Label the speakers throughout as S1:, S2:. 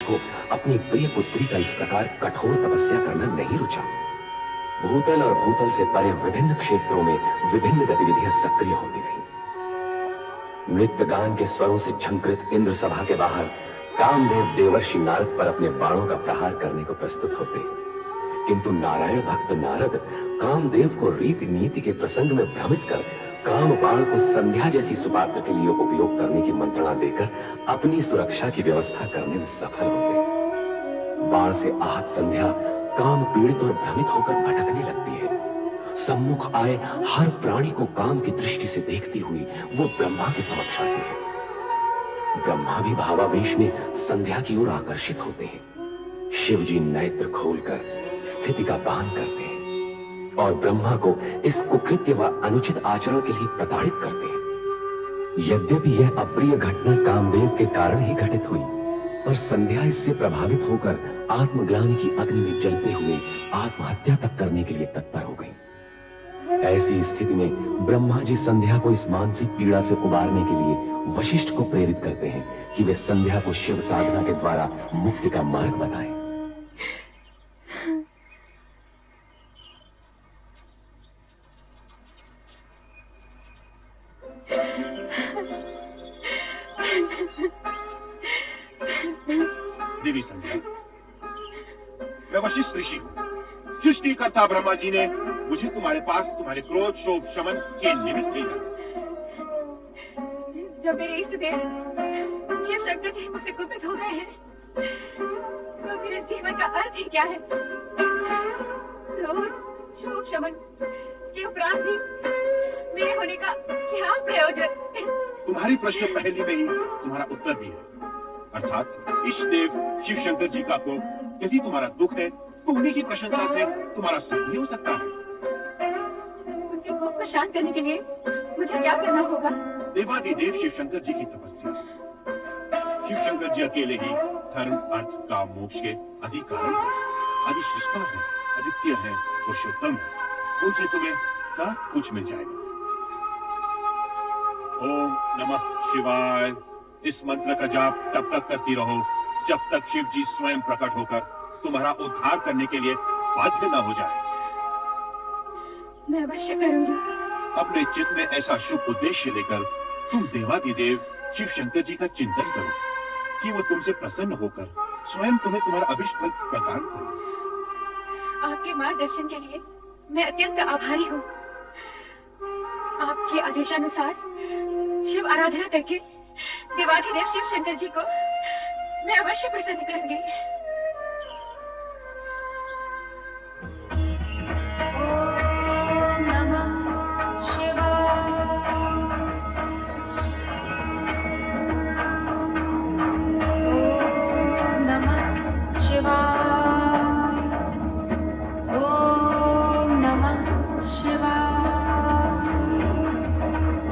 S1: को अपनी प्रिय पुत्री का इस प्रकार कठोर तपस्या करना नहीं रुचा। भूतल और भूतल से परे विभिन्न क्षेत्रों में विभिन्न गतिविधियां सक्रिय होती रहीं। नृत्य गान के स्वरों से झंकृत इंद्र सभा के बाहर कामदेव देवर्षि नारद पर अपने बाणों का प्रहार करने को प्रस्तुत होते हैं, किंतु नारायण भक्त नारद कामदेव को रीति नीति के प्रसंग में भ्रमित कर काम बाण को संध्या जैसी सुपात्र के लिए उपयोग करने की मंत्रणा देकर अपनी सुरक्षा की व्यवस्था करने में सफल होते। बाण से आहत संध्या काम पीड़ित और भ्रमित होकर भटकने लगती है। सम्मुख आए हर प्राणी को काम की दृष्टि से देखती हुई वो ब्रह्मा के समक्ष आती है। ब्रह्मा भी भावावेश में संध्या की ओर आकर्षित होते हैं। शिव जी नेत्र खोलकर स्थिति का पान करते हैं और ब्रह्मा को इस कुकृत्य व अनुचित आचरण के लिए प्रताड़ित करते हैं। यद्यपि यह अप्रिय घटना कामदेव के कारण ही घटित हुई, पर संध्या इससे प्रभावित होकर आत्मग्लानि की अग्नि में जलते हुए आत्महत्या तक करने के लिए तत्पर हो गई। ऐसी स्थिति में ब्रह्मा जी संध्या को इस मानसिक पीड़ा से उबारने के लिए वशिष्ठ को प्रेरित करते हैं कि वे संध्या को शिव साधना के द्वारा मुक्ति का मार्ग बताएं।
S2: देवी संध्या, मैं वशिष्ठ ऋषि हूँ। सृष्टिकर्ता ब्रह्मा जी ने मुझे तुम्हारे पास तुम्हारे क्रोध शोभ शमन के निमित्त भेजा।
S3: जब मेरे इष्ट देव शिव शंकर जी मुझसे कुपित हो गए हैं, तो मेरे जीवन का अर्थ ही क्या है? क्रोध शोभ शमन के उपरांत भी मेरे होने का क्या प्रयोजन?
S2: तुम्हारी प्रश्न पहली में ही तुम्हारा उत्तर भी है, अर्थात इष्ट देव शिव शंकर जी का कोप यदि तुम्हारा दुख है तो उन्हीं की प्रशंसा से तुम्हारा सुख भी हो सकता है।
S3: उनके कोप को शांत करने के लिए मुझे क्या करना होगा?
S2: देवादिदेव शिव शंकर जी की तपस्या। शिव शंकर जी अकेले ही धर्म अर्थ काम मोक्ष के अधिकारी हैं, अधिष्ठा है, आदित्य है, पुरुषोत्तम है। उनसे तुम्हें सब कुछ मिल जाएगा। ओम नमः शिवाय इस मंत्र का जाप तब तक करती रहो जब तक शिव जी स्वयं प्रकट होकर तुम्हारा उद्धार करने के लिए बाध्य न हो जाए।
S3: मैं अवश्य करूंगी।
S2: अपने चित्त में ऐसा शुभ उद्देश्य लेकर तुम देवादिदेव शिव शंकर जी का चिंतन करो कि वो तुमसे प्रसन्न होकर स्वयं तुम्हें तुम्हारा अभिष्ट फल प्रदान करे।
S3: आपके मार्गदर्शन के लिए मैं अत्यंत आभारी हूँ। आपके आदेशानुसार शिव आराधना करके देवाधिदेव शिव शंकर जी को मैं अवश्य प्रसन्न करूंगी। ओम नमः शिवाय। ओम नमः शिवाय।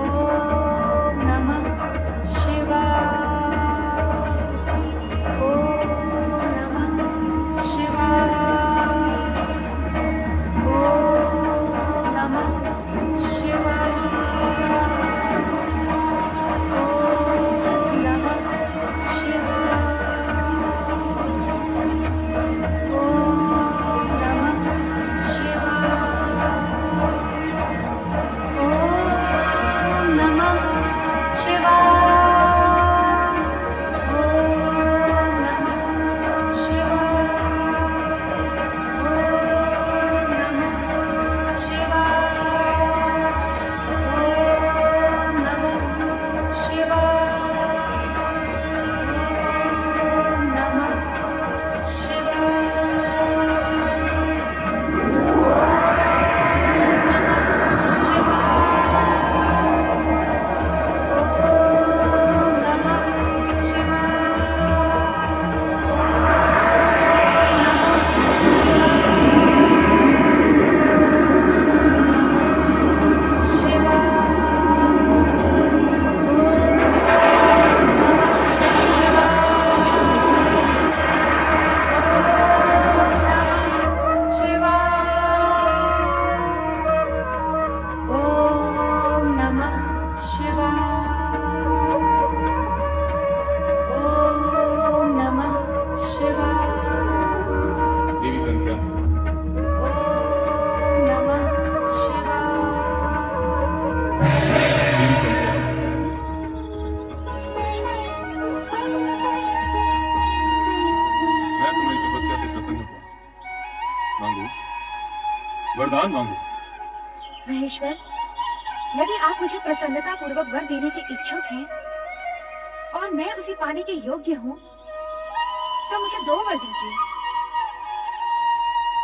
S3: ओम नमः शिवाय। ओम
S2: वरदान मांगो।
S3: महेश्वर, यदि आप मुझे प्रसन्नता पूर्वक वर देने के इच्छुक हैं और मैं उसे पाने के योग्य हूँ, तो मुझे 2 वर दीजिए।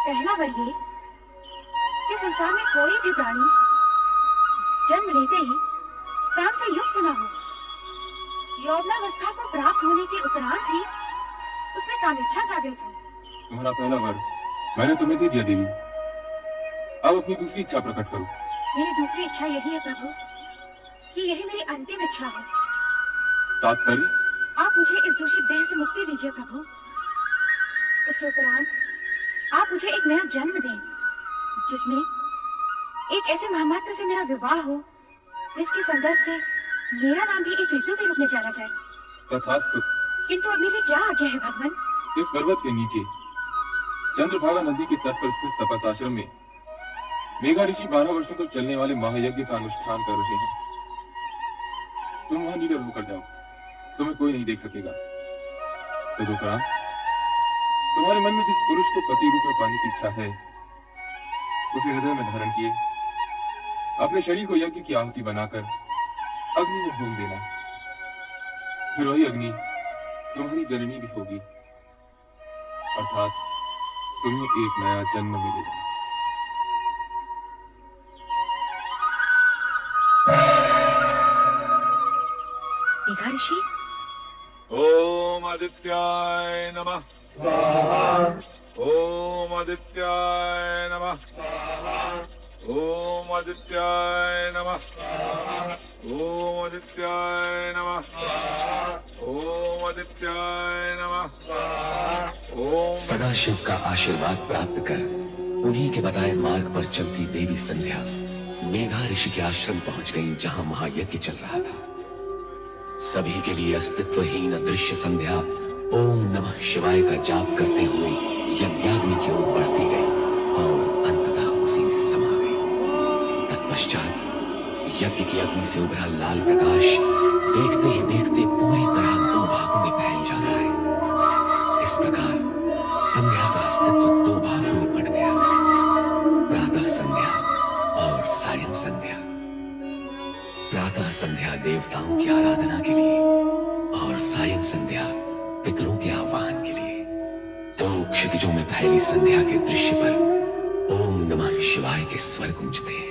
S3: पहला वर ये कि संसार में कोई भी प्राणी जन्म लेते ही काम से युक्त न हो। यौवनावस्था को प्राप्त होने के उपरांत ही उसमें कामेच्छा जागृत हो।
S2: तुम्हारा पहला वर मैंने तुम्हें दे दिया देवी। अब अपनी दूसरी इच्छा प्रकट करो।
S3: मेरी दूसरी इच्छा यही है प्रभु कि यही मेरी अंतिम इच्छा है।
S2: तात्पर्य?
S3: आप मुझे इस दूषित देह से मुक्ति दीजिए प्रभु। उसके उपरांत आप मुझे एक नया जन्म दें, जिसमें एक ऐसे महामात्र से मेरा विवाह हो जिसके संदर्भ से मेरा नाम भी एक ऋतु के रूप में जाना जाए।
S2: तथास्तु।
S3: किंतु अब मेरी क्या आज्ञा है भगवान?
S2: इस पर्वत के नीचे चंद्रभागा नदी के तट पर स्थित तपस आश्रम में मेघा ऋषि 12 वर्षों तक चलने वाले महायज्ञ का अनुष्ठान कर रहे हैं। तुम वहां निडर होकर जाओ, तुम्हें कोई नहीं देख सकेगा। तदुपरांत तुम्हारे मन में जिस पुरुष को पति रूप में पाने की इच्छा है, उसे हृदय में धारण किए अपने शरीर को यज्ञ की आहुति बनाकर अग्नि में होम देना। फिर वही अग्नि तुम्हारी जननी भी होगी, अर्थात तुम्हें एक नया जन्म मिलेगा।
S3: मेघा ऋषि,
S4: ओम आदित्याय नमः। ओम आदित्याय नमः। ओम आदित्याय नमः। ओम आदित्याय नमः। ओम आदित्याय नमः। ओम
S1: सदाशिव का आशीर्वाद प्राप्त कर उन्हीं के बताए मार्ग पर चलती देवी संध्या मेघा ऋषि के आश्रम पहुंच गई, जहां महायज्ञ चल रहा था। सभी के लिए अस्तित्वहीन अदृश्य संध्या ओम नमः शिवाय का जाप करते हुए यज्ञाग्नि की ओर बढ़ती गई और अंततः उसी में समा गई। तत्पश्चात यज्ञ की अग्नि से उभरा लाल प्रकाश देखते ही देखते पूरी तरह 2 भागों में फैल जा रहा है। इस प्रकार संध्या का अस्तित्व 2 भागों में बट गया, प्रातः संध्या और सायं संध्या। प्रातः संध्या देवताओं की आराधना के लिए और सायं संध्या पितरों के आह्वान के लिए। 2 क्षितिजों में फैली संध्या के दृश्य पर ओम नमः शिवाय के स्वर गूंजते हैं।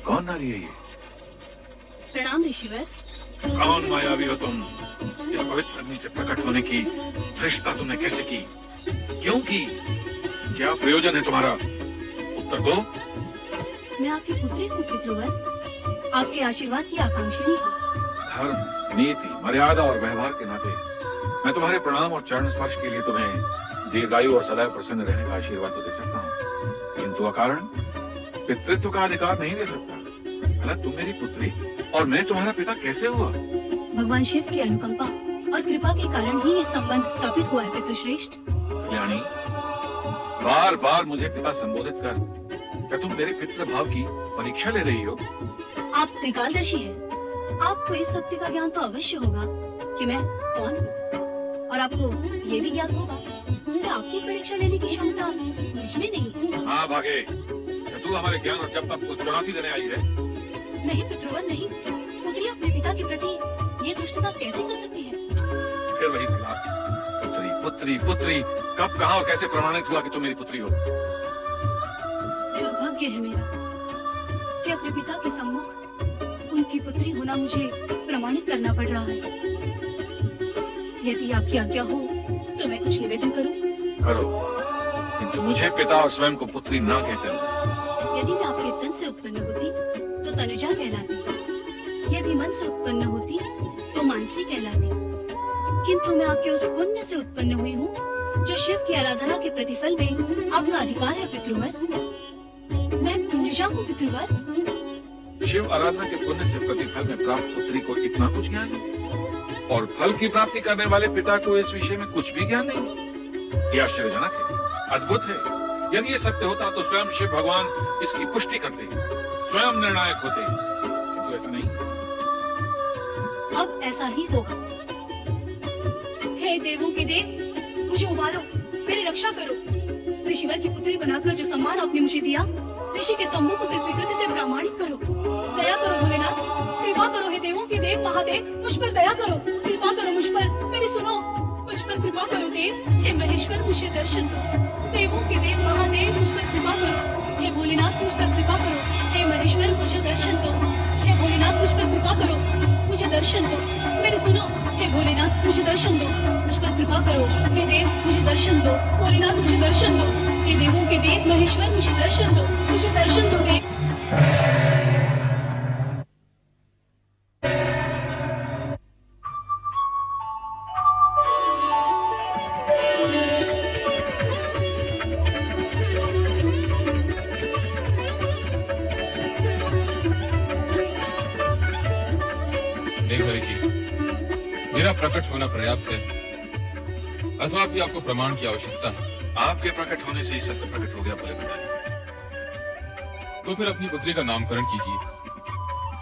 S4: कौन नारी है ये?
S3: प्रणाम ऋषिवर।
S4: कौन मायावी हो तुम? यह पवित्र अग्नि से प्रकट होने की धृष्टता तुमने कैसे की? क्यों की? क्या प्रयोजन है तुम्हारा? उत्तर दो।
S3: मैं आपकी पुत्री हूँ पितृवर, आपके आशीर्वाद की आकांक्षिणी हूँ।
S4: धर्म, नीति, मर्यादा और व्यवहार के नाते मैं तुम्हारे प्रणाम और चरण स्पर्श के लिए तुम्हें दीर्घायु और सदैव प्रसन्न रहने का आशीर्वाद तो दे सकता हूँ, किंतु अकारण पितृत्व का अधिकार नहीं दे सकता। भला तुम मेरी पुत्री और मैं तुम्हारा पिता कैसे हुआ?
S3: भगवान शिव की अनुकंपा और कृपा के कारण ही ये संबंध स्थापित हुआ है पितृश्रेष्ठ।
S4: कल्याणी, बार बार मुझे पिता संबोधित कर, क्या तुम मेरे पितृभाव की परीक्षा ले रही हो?
S3: आप त्रिकालदर्शी हैं, आपको इस सत्य का ज्ञान तो अवश्य होगा कि मैं कौन हूँ, और आपको ये भी ज्ञात होगा कि आपकी परीक्षा लेने की क्षमता मुझ में नहीं है।
S4: हाँ भागे, तू हमारे ज्ञान और जब तक को चुनौती देने आई है।
S3: नहीं पितृवर नहीं, पुत्री अपने पिता के प्रति ये दुष्टता कैसे कर सकती है?
S4: फिर वही प्रलाप, पुत्री पुत्री पुत्री, कब कहाँ और कैसे प्रमाणित हुआ कि तुम मेरी पुत्री हो?
S3: दुर्भाग्य है मेरा कि अपने पिता के सम्मुख उनकी पुत्री होना मुझे प्रमाणित करना पड़ रहा है। यदि आपकी आज्ञा हो तो मैं कुछ निवेदन करूं?
S4: करो, किंतु मुझे पिता और स्वयं को पुत्री ना कहते हो।
S3: यदि मैं आपके तन से उत्पन्न होती तो तनुजा कहलाती, यदि मन से उत्पन्न होती तो मानसी कहलाती, किंतु मैं आपके उस पुण्य से उत्पन्न हुई हूँ जो शिव की आराधना के प्रतिफल में आपका अधिकार है पितृवर। मैं पुण्यजा हूँ पितृवर।
S4: शिव आराधना के पुण्य से प्रतिफल में प्राप्त पुत्री को इतना कुछ ज्ञान है? और फल की प्राप्ति करने वाले पिता को इस विषय में कुछ भी ज्ञान नहीं। यह आश्चर्यजनक है, अद्भुत है। यदि ये सत्य होता तो स्वयं शिव भगवान इसकी पुष्टि करते, स्वयं निर्णायक होते, किंतु ऐसा नहीं।
S3: अब ऐसा ही होगा। हे देवों के देव, मुझे उबारो, मेरी रक्षा करो। ऋषिवर की पुत्री बनाकर जो सम्मान आपने मुझे दिया, ऋषि के सम्मुख उसे स्वीकृति से प्रामाणिक करो। दया करो भोलेनाथ, कृपा करो। हे देवों के देव महादेव, मुझ पर दया करो, कृपा करो मुझ पर, मेरी सुनो, मुझ पर कृपा करो देव। हे महेश्वर, मुझे दर्शन दो। देवों के देव महादेव, मुझ पर कृपा करो। हे भोलेनाथ, मुझ पर कृपा करो। हे महेश्वर, मुझे दर्शन दो। हे भोलेनाथ, मुझ पर कृपा करो, मुझे दर्शन दो। मेरी सुनो, हे भोलेनाथ, मुझे दर्शन दो, मुझ पर कृपा करो। हे देव, मुझे दर्शन दो। भोलेनाथ, मुझे दर्शन दो। हे देवों के देव महेश्वर, मुझे दर्शन दो, मुझे दर्शन दो देव।
S5: मेरा प्रकट होना पर्याप्त है अथवा भी आपको प्रमाण की आवश्यकता है?
S4: आपके प्रकट होने से ही सत्य प्रकट हो गया बोले भंडारी।
S5: तो फिर अपनी पुत्री का नामकरण कीजिए,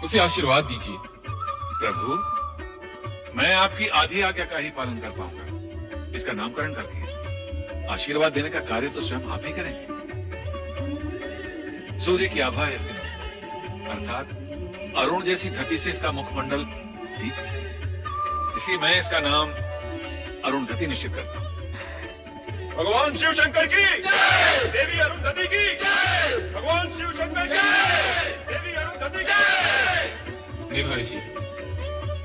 S5: उसे आशीर्वाद दीजिए।
S4: प्रभु, मैं आपकी आधी आज्ञा का ही पालन कर पाऊंगा। इसका नामकरण करके आशीर्वाद देने का कार्य तो स्वयं आप ही करेंगे। सूर्य की आभा है इसके मुख, अर्थात अरुण जैसी धरती से इसका मुखमंडल दीप है। इसलिए मैं इसका नाम अरुणधति निश्चित करता हूँ।
S2: भगवान शिव शंकर की जय, देवी अरुणधति की जय, भगवान शिव शंकर की जय, देवी अरुणधति की जय।
S5: देवा ऋषि,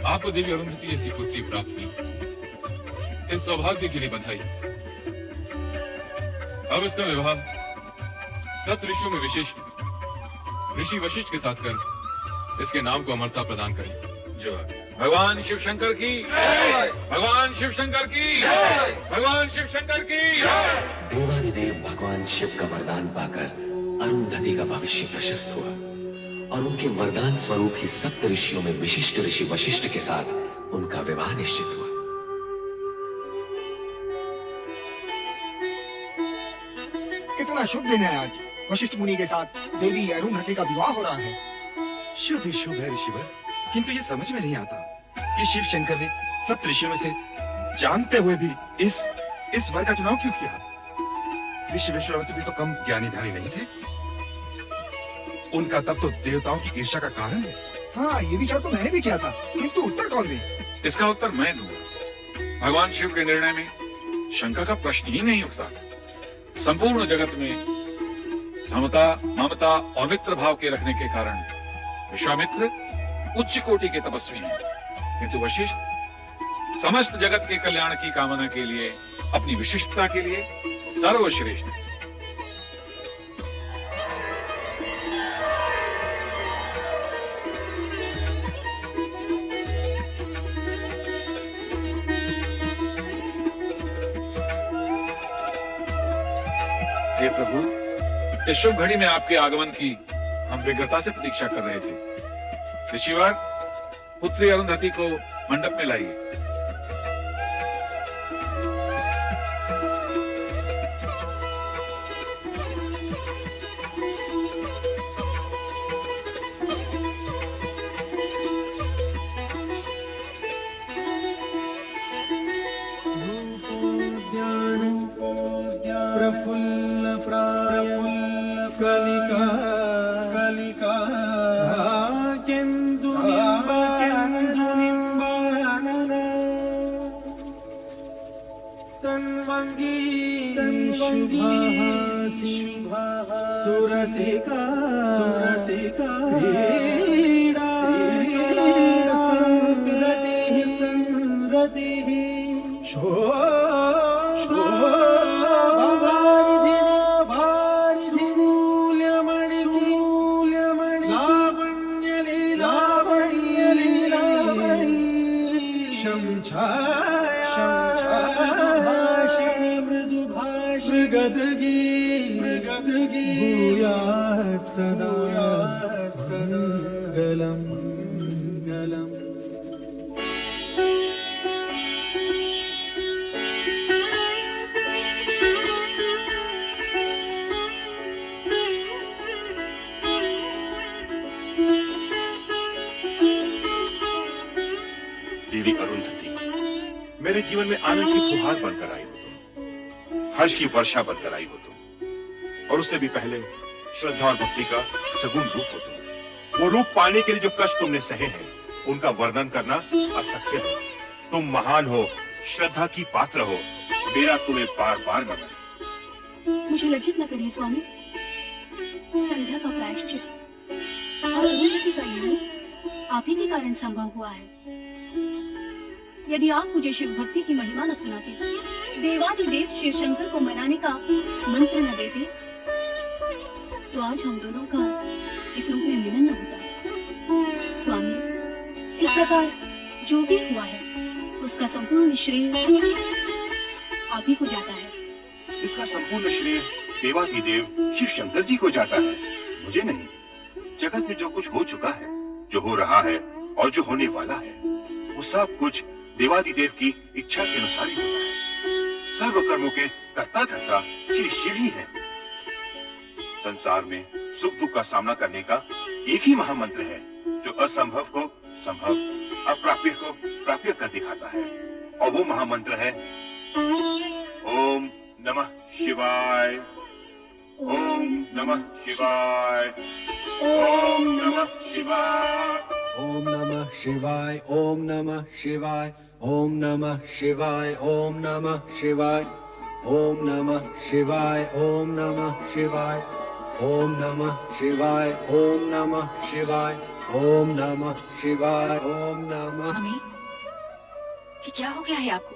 S5: आपको देवी अरुणधति जैसी पुत्री प्राप्त हुई, इस सौभाग्य के लिए बधाई। अब इसका विवाह सप्त ऋषियों में विशिष्ट ऋषि वशिष्ठ के साथ कर इसके नाम को अमरता प्रदान करें।
S4: जो भगवान शिव शंकर की जय, भगवान शिव शंकर की जय, भगवान शिव शंकर की जय।
S1: देवादिदेव भगवान शिव का वरदान पाकर अरुणधति का भविष्य प्रशस्त हुआ और उनके वरदान स्वरूप ही सप्त ऋषियों में विशिष्ट ऋषि वशिष्ठ के साथ उनका विवाह निश्चित हुआ।
S6: कितना शुभ दिन है आज। वशिष्ठ मुनि के साथ देवी अरुणधति का विवाह हो रहा है।
S7: शुभ है ऋषिवर, किंतु ये समझ में नहीं आता कि शिव शंकर ने सप्त ऋषियों में से जानते हुए भी इस वर का चुनाव क्यों किया। ऋषि विश्वामित्र भी तो कम ज्ञानी धानी नहीं थे। उनका तब तो देवताओं की ईर्ष्या का कारण है।
S6: हाँ, ये विचार तो मैंने भी किया था, किंतु उत्तर कौन दे?
S4: इसका उत्तर मैं दूंगा। भगवान शिव के निर्णय में शंका का प्रश्न ही नहीं उठता। संपूर्ण जगत में समता, ममता और मित्र भाव के रखने के कारण विश्वामित्र उच्च कोटि के तपस्वी हैं, किंतु वशिष्ठ समस्त जगत के कल्याण की कामना के लिए, अपनी विशिष्टता के लिए सर्वश्रेष्ठ है। हे प्रभु, इस शुभ घड़ी में आपके आगमन की हम व्यग्रता से प्रतीक्षा कर रहे थे। ऋषिवर, पुत्री अरुणधति को मंडप में लाइए।
S8: प्रफुल्ल कलिका केंदु निंबानन तन्वंगी शुभाः सुरसिका क्रीडा संरतिः मृगदगी भूयात् सदा गलम
S2: देवी अरुंधति, मेरे जीवन में आनंद की फुहार बनकर आई हो तुम, हर्ष की वर्षा बनकर आई हो तुम, और उससे भी पहले श्रद्धा और भक्ति का सगुण रूप हो तुम। वो रूप पाने के लिए जो कष्ट तुमने सहे हैं, उनका वर्णन करना असख्य है। तुम महान हो, श्रद्धा की पात्र हो, मेरा तुम्हें बार बार नमन।
S3: मुझे लज्जित न करिए स्वामी। संध्या का प्रायश्चित और अरुंधति का योग आप ही के कारण संभव हुआ है। यदि आप मुझे शिव भक्ति की महिमा न सुनाते, देवादिदेव शिव शंकर को मनाने का मंत्र न देते, तो आज हम दोनों का इस रूप में मिलन न होता। स्वामी, इस प्रकार जो भी हुआ है उसका संपूर्ण श्रेय आप ही को जाता है।
S2: इसका संपूर्ण श्रेय देवादिदेव शिव शंकर जी को जाता है, मुझे नहीं। जगत में जो कुछ हो चुका है, जो हो रहा है और जो होने वाला है, वो सब कुछ देवादिदेव की इच्छा के अनुसार ही होता है। सर्व कर्मों के कर्ता धर्ता श्री शिव ही है। संसार में सुख दुख का सामना करने का एक ही महामंत्र है, जो असंभव को संभव, अप्राप्य को प्राप्य कर दिखाता है, और वो महामंत्र है ओम नमः शिवाय, ओम नमः शिवाय, ओम नमः शिवाय,
S9: ओम नमः शिवाय, ओम नमः शिवाय, ओम नमः शिवाय, ओम नमः शिवाय, ओम नमः शिवाय, ओम नमः शिवाय, ओम नमः शिवाय, ओम नमः शिवाय, ओम नमः शिवाय, ओम नमः।
S10: स्वामी, ये क्या हो गया है आपको?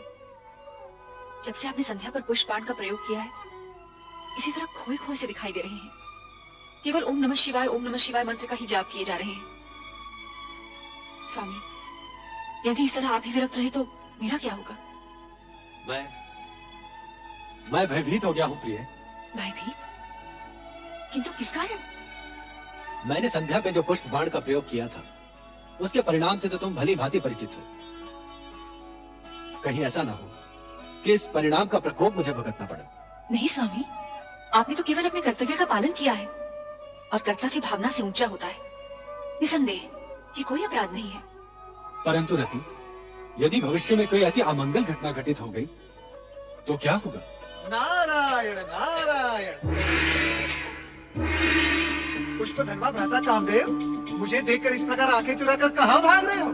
S10: जब से आपने संध्या पर पुष्पाण का प्रयोग किया है, इसी तरह खोए खोए से दिखाई दे रहे हैं। केवल ओम नमः शिवाय, ओम नमः शिवाय मंत्र का ही जाप किए जा रहे हैं। स्वामी, यदि इस तरह आप ही विरक्त रहे तो मेरा क्या होगा?
S9: मैं भयभीत हो गया हूँ प्रिय।
S10: भयभीत? किंतु किस कारण?
S9: मैंने संध्या पे जो पुष्प बाण का प्रयोग किया था, उसके परिणाम से तो तुम भली भांति परिचित हो। कहीं ऐसा ना हो कि इस परिणाम का प्रकोप मुझे भुगतना पड़े।
S10: नहीं स्वामी, आपने तो केवल अपने कर्तव्य का पालन किया है, और कर्तव्य भावना से ऊंचा होता है। निसंदेह ये कोई अपराध नहीं है।
S9: परंतु रति, यदि भविष्य में कोई ऐसी अमंगल घटना घटित हो गई तो क्या होगा?
S6: नारायण नारायण। पुष्पधनवा भ्राता कामदेव, मुझे देखकर इस प्रकार आंखें चुराकर कहाँ भाग रहे हो?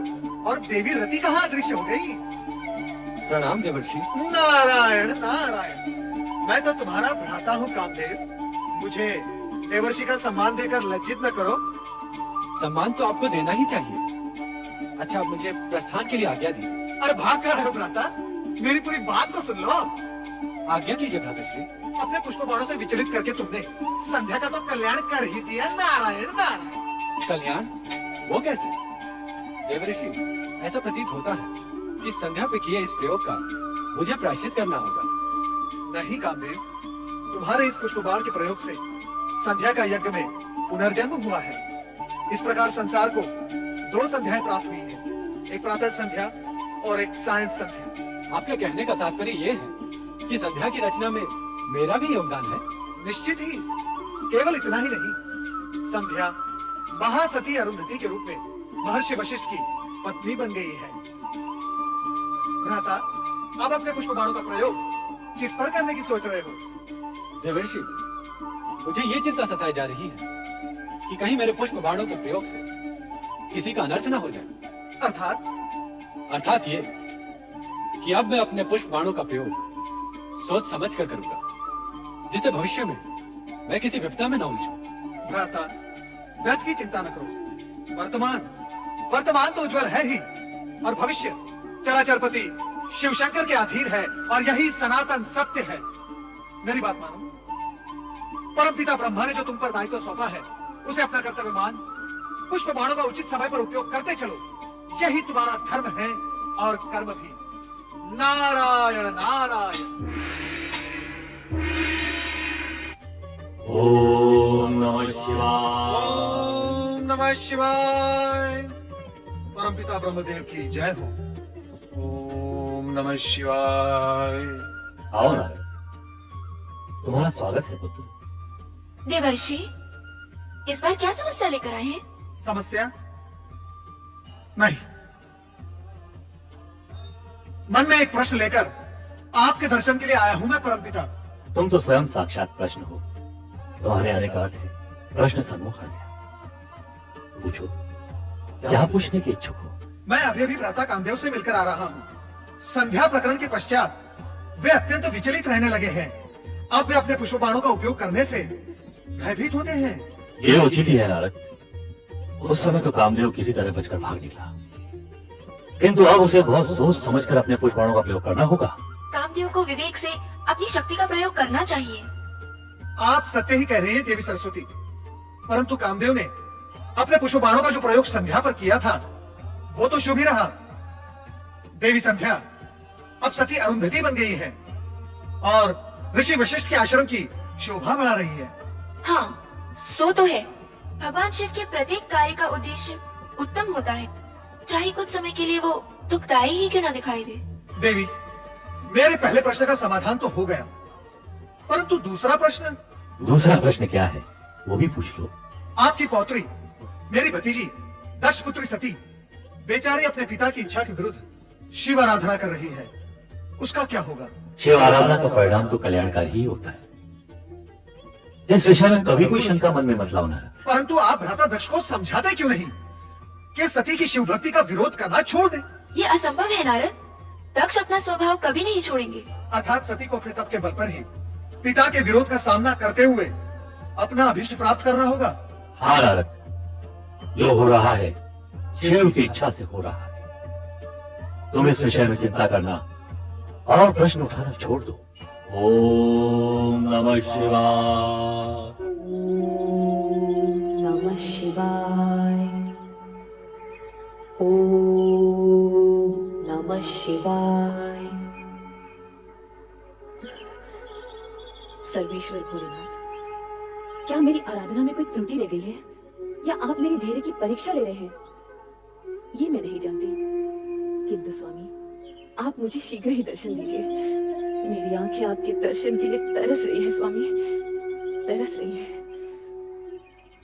S6: और देवी रति कहाँ अदृश्य हो गई?
S9: प्रणाम देवर्षि।
S6: नारायण नारायण। मैं तो तुम्हारा भ्राता हूँ कामदेव, मुझे देवर्षि का सम्मान देकर लज्जित न करो।
S9: सम्मान तो आपको देना ही चाहिए। अच्छा, मुझे प्रस्थान के लिए आज्ञा दीजिए।
S6: अरे भाग कर रहे हो भ्राता, मेरी पूरी बात तो सुन लो।
S9: आज्ञा कीजिए भ्राताश्री।
S6: अपने पुष्प बाणों से विचलित करके तुमने संध्या का तो कल्याण कर ही दिया। नारायण नारायण।
S9: कल्याण? वो कैसे? देवर्षि, ऐसा प्रतीत होता है कि संध्या पे किए इस प्रयोग का मुझे प्रायश्चित करना होगा।
S6: नहीं कामदेव, तुम्हारे इस पुष्प बाण के प्रयोग से संध्या का यज्ञ में पुनर्जन्म हुआ है। इस प्रकार संसार को दो संध्याएं प्राप्त हुई है, एक प्रातः संध्या और एक सायं संध्या।
S9: आपके कहने का तात्पर्य ये है कि संध्या की रचना में मेरा भी योगदान है?
S6: निश्चित ही। केवल इतना ही नहीं, संध्या महासती अरुंधति के रूप में महर्षि वशिष्ठ की पत्नी बन गई है। भ्राता, अब अपने पुष्प बाणों का प्रयोग किस पर करने की सोच रहे हो?
S9: देवर्षि, मुझे ये चिंता सताई जा रही है कि कहीं मेरे पुष्प बाणों के प्रयोग से किसी का अनर्थ ना हो जाए। अर्थात ये कि अब मैं अपने पुष्प बाणों का प्रयोग सोच समझ कर करूंगा, जिससे भविष्य में मैं किसी विपदा में न उलझूं।
S6: भ्राता, व्यर्थ की चिंता न करो। वर्तमान तो उज्जवल है ही, और भविष्य चराचरपति शिव शंकर के अधीन है, और यही सनातन सत्य है। मेरी बात मानो। परमपिता ब्रह्मा ने जो तुम पर दायित्व सौंपा है, उसे अपना कर्तव्य मान पुष्प बाणों का उचित समय पर उपयोग करते चलो। यही तुम्हारा धर्म है और कर्म भी। नारायण नारायण।
S11: ओम नमः शिवाय।
S6: ओम नमः शिवाय। परमपिता ब्रह्मदेव की जय हो। ओम नमः शिवाय।
S11: आओ ना, तुम्हारा स्वागत है पुत्र।
S10: देवर्षि, इस बार क्या समस्या लेकर आए हैं?
S6: समस्या नहीं, मन में एक प्रश्न लेकर आपके दर्शन के लिए आया हूं मैं परमपिता।
S11: तुम तो स्वयं साक्षात प्रश्न हो। तुम्हारे आने का अर्थ है प्रश्न सन्मुख आ गया। पूछो, क्या पूछने की इच्छुक हो?
S6: मैं अभी अभी भ्राता कामदेव से मिलकर आ रहा हूँ। संध्या प्रकरण के पश्चात वे अत्यंत विचलित रहने लगे हैं। अब वे अपने पुष्प बाणों का उपयोग करने से भयभीत होते हैं।
S11: ये उचित ही है नारद। उस समय तो कामदेव किसी तरह बचकर भाग निकला, किंतु अब उसे बहुत सोच समझकर अपने पुष्प बाणों का प्रयोग करना होगा।
S10: कामदेव को विवेक से अपनी शक्ति का प्रयोग करना चाहिए।
S6: आप सत्य ही कह रही हैं देवी सरस्वती, परंतु कामदेव ने अपने पुष्प बाणों का जो प्रयोग संध्या पर किया था वो तो शुभ ही रहा। देवी संध्या अब सती अरुंधति बन गई है और ऋषि वशिष्ठ के आश्रम की शोभा बढ़ा रही है।
S10: हाँ, सो तो है। भगवान शिव के प्रत्येक कार्य का उद्देश्य उत्तम होता है, चाहे कुछ समय के लिए वो दुखदायी ही क्यों न दिखाई दे।
S6: देवी, मेरे पहले प्रश्न का समाधान तो हो गया, परंतु दूसरा प्रश्न।
S11: दूसरा प्रश्न क्या है वो भी पूछ लो।
S6: आपकी पौत्री मेरी भतीजी दक्ष पुत्री सती बेचारी अपने पिता की इच्छा के विरुद्ध शिव आराधना कर रही है, उसका क्या होगा?
S11: शिव आराधना का परिणाम तो कल्याणकारी ही होता है। इस विषय में कभी कोई शंका मन में मत लाओ नारद।
S6: परंतु आप भ्राता दक्ष को समझाते क्यों नहीं कि सती की शिव भक्ति का विरोध करना छोड़ दे?
S10: ये असंभव है नारद। दक्ष अपना स्वभाव कभी नहीं छोड़ेंगे।
S6: अर्थात सती को अपने तप के बल पर ही पिता के विरोध का सामना करते हुए अपना अभीष्ट प्राप्त करना होगा।
S11: हाँ नारद, जो हो रहा है शिव की इच्छा से हो रहा है। तुम इस विषय में चिंता करना और प्रश्न उठाना छोड़ दो। ओम नमः शिवाय।
S10: ओम नमः शिवाय। ओम नमः शिवाय।
S12: सर्वेश्वर भोलेनाथ, क्या मेरी आराधना में कोई त्रुटि रह गई है या आप मेरी धैर्य की परीक्षा ले रहे हैं? ये मैं नहीं जानती, किंतु स्वामी आप मुझे शीघ्र ही दर्शन दीजिए। मेरी आंखें आपके दर्शन के लिए तरस रही हैं स्वामी, तरस रही हैं।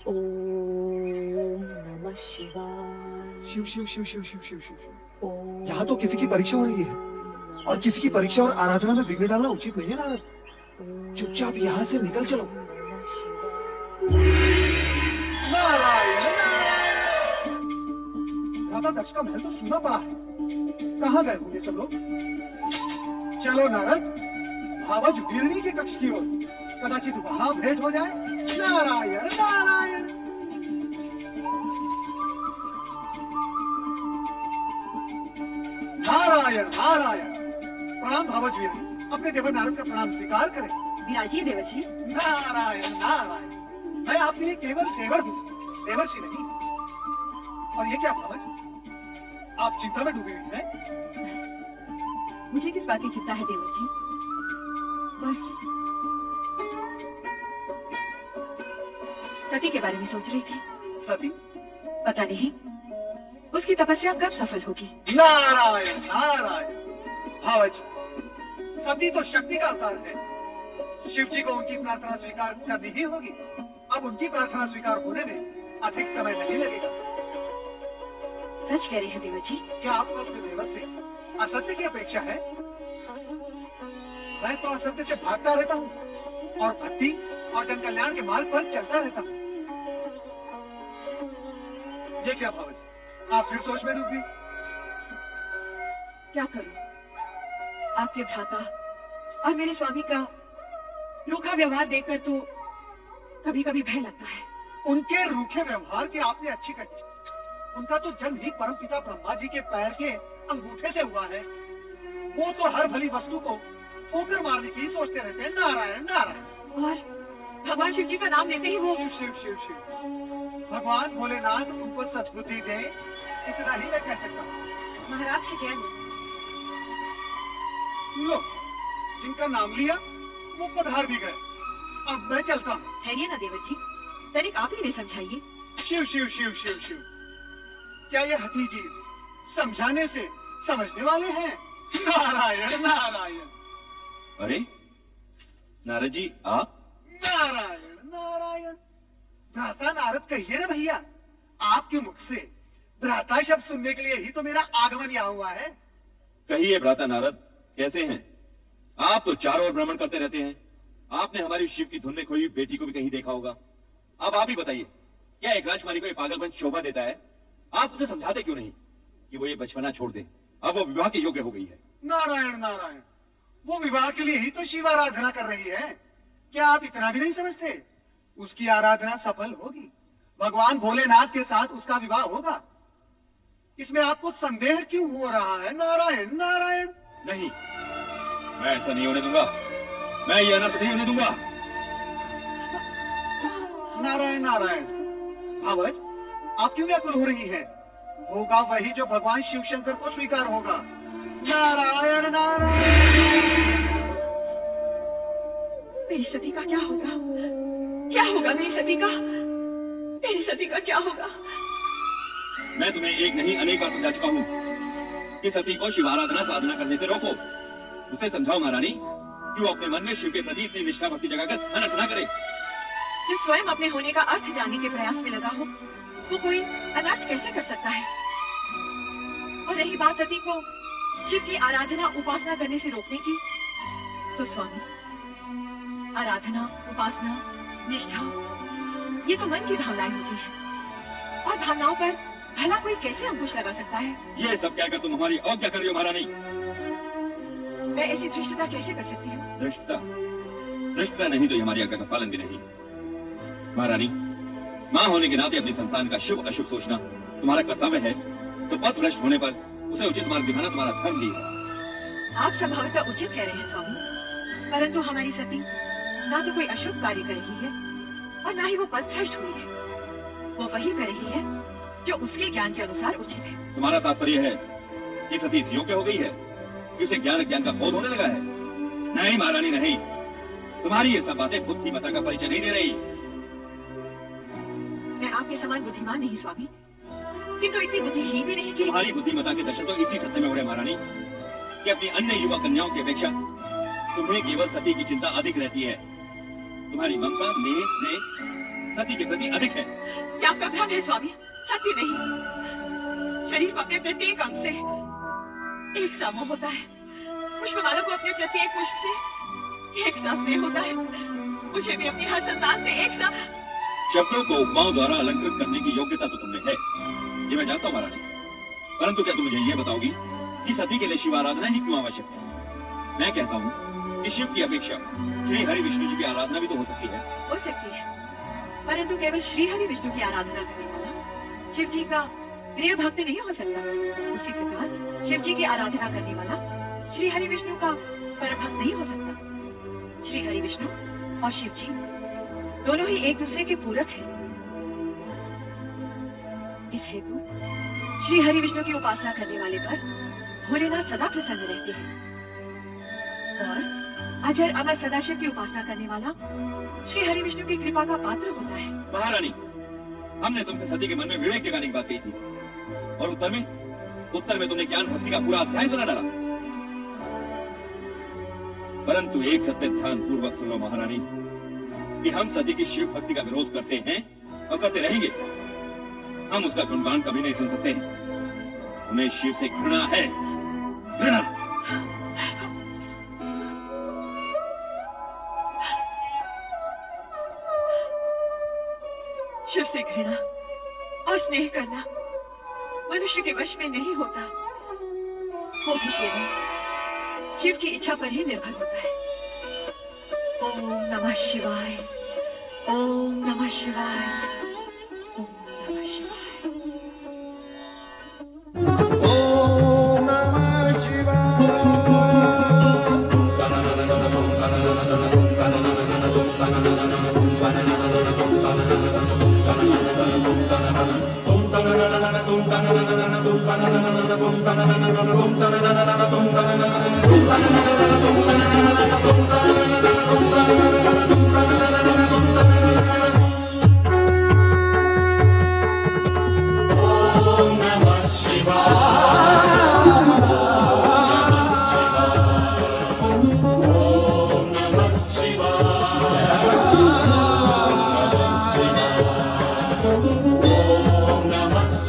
S12: ओम नमः शिवाय।
S6: शिव शिव शिव शिव शिव शिव शिव। यहाँ तो किसी की परीक्षा हो रही है और किसी की परीक्षा और आराधना में विघ्न डालना उचित नहीं है नारद। चुपचाप यहाँ से निकल चलो। नारायण राधा दक्ष का महल तो सूना पड़ा है, कहाँ गए होंगे सब लोग? चलो नारद, भावज वीरणी के कक्ष की ओर, कदाचित वहां भेंट हो जाए। नारायण नारायण। नारायण नारायण। प्रणाम भावज वीरणी, अपने देवर नारद का प्रणाम स्वीकार करें।
S13: विराजिए देवर्षि।
S6: नारायण नारायण। मैं आपके लिए केवल देवर हूँ, देवर्षि नहीं। और ये क्या भावज, आप चिंता में डूबी हुई हैं?
S13: मुझे किस बात की चिंता है देवर्षि? बस सती के बारे में सोच रही थी।
S6: सती?
S13: पता नहीं उसकी तपस्या कब सफल होगी।
S6: नारायण नारायण। भावज, सती तो शक्ति का अवतार है। शिव जी को उनकी प्रार्थना स्वीकार करनी ही होगी। अब उनकी प्रार्थना स्वीकार होने में अधिक समय नहीं लगेगा।
S13: सच कह रहे हैं देवर जी।
S6: क्या आपको अपने देवर से असत्य की अपेक्षा है? मैं तो असत्य से भागता रहता हूँ और भक्ति और जन कल्याण के मार्ग पर चलता रहता हूँ। ये क्या भावज, आप फिर सोच में डूब गई?
S13: क्या करूं? आपके भ्राता और मेरे स्वामी का रूखा व्यवहार देखकर तो कभी कभी भय लगता है।
S6: उनके रूखे व्यवहार की आपने अच्छी कही। उनका तो जन्म ही परमपिता ब्रह्मा जी के पैर के अंगूठे से हुआ है। वो तो हर भली वस्तु को ठोकर मारने की सोचते रहते हैं। नारायण नारायण।
S13: और भगवान शिव जी का नाम लेते ही वो
S6: शिव शिव शिव शिव। भगवान भोलेनाथ उनको सद्बुद्धि दे, इतना ही मैं कह सकता हूँ।
S13: महाराज के जय।
S6: लो, जिनका नाम लिया वो पधार भी गए। अब मैं चलता हूँ।
S13: ठहरिए ना देवर जी, तनिक आप ही इन्हें समझाइए।
S6: शिव शिव शिव शिव शिव। क्या ये हठी जी समझाने से समझने वाले हैं? नारायण नारायण।
S14: अरे नारद जी आप?
S6: नारायण नारायण। भ्राता नारद कहिए ना भैया। आपके मुख से भ्राता शब्द सुनने के लिए ही तो मेरा आगमन यहाँ हुआ है।
S14: कहिए भ्राता नारद, कैसे हैं? आप तो चारों ओर भ्रमण करते रहते हैं। आपने हमारी शिव की धुन में खोई हुई बेटी को भी कहीं देखा होगा। अब आप ही बताइए, क्या एक राजकुमारी को ये पागलपन शोभा देता है? आप उसे समझाते क्यों नहीं कि वो ये बचपना छोड़ दे? अब वो विवाह के योग्य हो गई है।
S6: नारायण नारायण, वो विवाह के लिए ही तो शिव आराधना कर रही है। क्या आप इतना भी नहीं समझते? उसकी आराधना सफल होगी, भगवान भोलेनाथ के साथ उसका विवाह होगा। इसमें आपको संदेह क्यों हो रहा है? नारायण नारायण।
S14: नहीं, मैं ऐसा नहीं होने दूंगा। मैं ये अनर्थ नहीं होने दूंगा।
S6: नारायण नारायण। भावज, आप क्यों व्याकुल हो रही हैं? होगा वही जो भगवान शिव शंकर को स्वीकार होगा। नारायण नारायण।
S13: मेरी सती का क्या होगा? क्या होगा मेरी सती का? मेरी सती का क्या होगा?
S14: मैं तुम्हें एक नहीं अनेक बार समझा चुका हूँ कि सती को शिव आराधना साधना करने से रोको। उसे समझाओ महारानी कि वो अपने मन में शिव के प्रति इतनी निष्ठा भक्ति जगाकर अनर्थ ना करे।
S13: जो स्वयं अपने होने का अर्थ जानने के प्रयास में लगा हो, वो कोई अनर्थ कैसे कर सकता है? और रही बात सती को शिव की आराधना उपासना करने से रोकने की, तो स्वामी, आराधना, उपासना, निष्ठा, ये तो मन की भावनाएं होती हैं, और भावनाओं पर भला कोई कैसे अंकुश लगा सकता है?
S14: ये सब कहकर तुम हमारी अवज्ञा कर रही हो महारानी।
S13: मैं ऐसी धृष्टता कैसे कर सकती हूँ?
S14: धृष्टता नहीं तो हमारी आज्ञा का पालन भी नहीं। महारानी, माँ होने के नाते अपनी संतान का शुभ अशुभ सोचना तुम्हारा कर्तव्य है, तो पथ भ्रष्ट होने पर उसे उचित मार्ग दिखाना तुम्हारा धर्म भी है।
S13: आप संभवतः उचित कह रहे हैं स्वामी, परंतु हमारी सती ना तो कोई अशुभ कार्य कर रही है और ना ही वो पथ भ्रष्ट हुई है। वो वही कर रही है जो उसके ज्ञान के अनुसार उचित है।
S14: तुम्हारा तात्पर्य है कि सती इस योग्य हो गई है कि उसे ज्ञान का बोध होने लगा है? नहीं महारानी नहीं, तुम्हारी ये सब बातें बुद्धिमता का परिचय नहीं दे रही।
S13: मैं आपके समान बुद्धिमान नहीं स्वामी, किंतु इतनी बुद्धिहीन भी नहीं कि
S14: तुम्हारी बुद्धिमता के दर्शन तो इसी सत्य में हो रहे महारानी कि अपनी अन्य युवा कन्याओं की अपेक्षा तुम्हें केवल सती की चिंता अधिक रहती है। तुम्हारी ममता, नेह, स्नेह सती के प्रति अधिक है।
S13: क्या आपका भ्रम है स्वामी? सत्य नहीं। शरीर को अपने प्रत्येक अंग से एक सा मोह होता है, पुष्पमाला को अपने प्रत्येक पुष्प से एक सा स्नेह होता है, मुझे भी अपनी हर संतान से एक सा।
S14: शब्दों को उपमाओं द्वारा अलंकृत करने की योग्यता तो तुमने है, ये मैं जानता हूँ महारानी, परंतु क्या तुम मुझे ये बताओगी कि सती के लिए शिव आराधना ही क्यों आवश्यक है? मैं कहता हूँ कि शिव की अपेक्षा श्री हरि विष्णु जी की आराधना भी तो हो सकती है।
S13: हो सकती है, परंतु केवल श्री हरि विष्णु की आराधना करने वाला शिव जी का प्रिय भक्त नहीं हो सकता। उसी प्रकार शिव जी की आराधना करने वाला श्री हरि विष्णु का परम भक्त नहीं हो सकता। श्री हरि विष्णु और शिव जी दोनों ही एक दूसरे के पूरक हैं। इस हेतु श्री हरि विष्णु की उपासना करने वाले पर भोलेनाथ सदा प्रसन्न रहते हैं, और अजर अमर सदाशिव की उपासना करने वाला श्री हरि विष्णु की कृपा का पात्र होता है।
S14: महारानी, हमने तुमसे सती के मन में विवेक जगाने की बात कही थी, और उत्तर में तुमने ज्ञान भक्ति का पूरा अध्याय सुना डाला। परंतु एक सत्य ध्यान पूर्वक सुनो महारानी कि हम सती की शिव भक्ति का विरोध करते हैं और करते रहेंगे। हम उसका गुणगान कभी नहीं सुन सकते। हमें शिव से घृणा है, घृणा।
S13: शिव से घृणा और स्नेह करना मनुष्य के वश में नहीं होता, वो भी केवल शिव की इच्छा पर ही निर्भर होता है। ओम नमः शिवाय, ओम नमः शिवाय, ओम नमः शिवाय।
S8: ओम नमः शिवाय।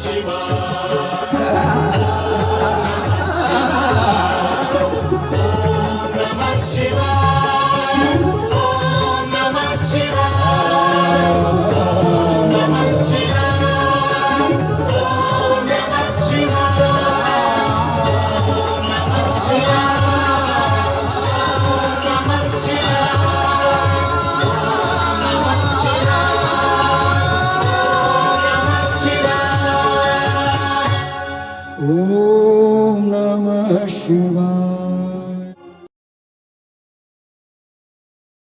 S8: शिवाय। ओम नमः शिवाय।